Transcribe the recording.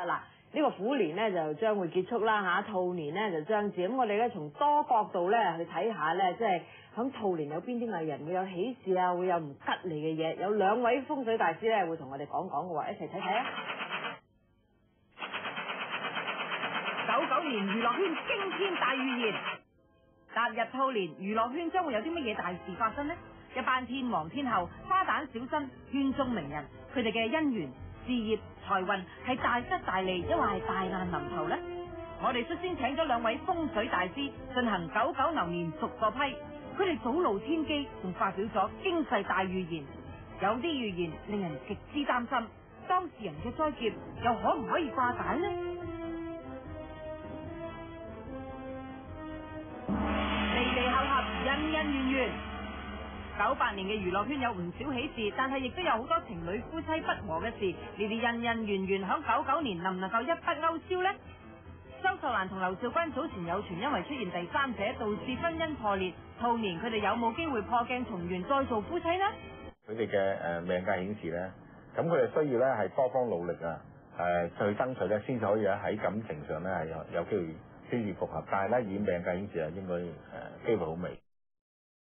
嗱，呢個虎年咧就將會結束啦嚇，兔年咧就將至。咁我哋咧從多角度咧去睇下咧，即係響兔年有邊啲藝人會有喜事啊，會有唔吉利嘅嘢。有兩位風水大師咧會同我哋講講嘅喎，一齊睇睇啊！99年娛樂圈驚天大預言，踏入兔年，娛樂圈將會有啲乜嘢大事發生呢？一班天王天后、花旦小生、圈中名人，佢哋嘅姻緣、事業、財運係大吉大利，抑或係大難臨頭呢？我哋率先請咗兩位風水大師進行99流年逐個批，佢哋早露天機，仲發表咗驚世大預言。有啲預言令人極之擔心，當事人嘅災劫又可唔可以化解呢？離離合合，恩恩怨怨。98年嘅娛樂圈有唔少喜事，但係亦都有好多情侶夫妻不和嘅事。呢啲恩恩怨怨響99年能唔能夠一筆勾銷呢？周秀蘭同劉少君早前有傳因為出現第三者導致婚姻破裂，兔年佢哋有冇機會破鏡重圓再做夫妻呢？佢哋嘅命格顯示咧，咁佢哋需要咧係多方努力啊，去爭取咧先至可以咧喺感情上咧係有機會先至復合，但係咧以命格顯示啊應該機會好微。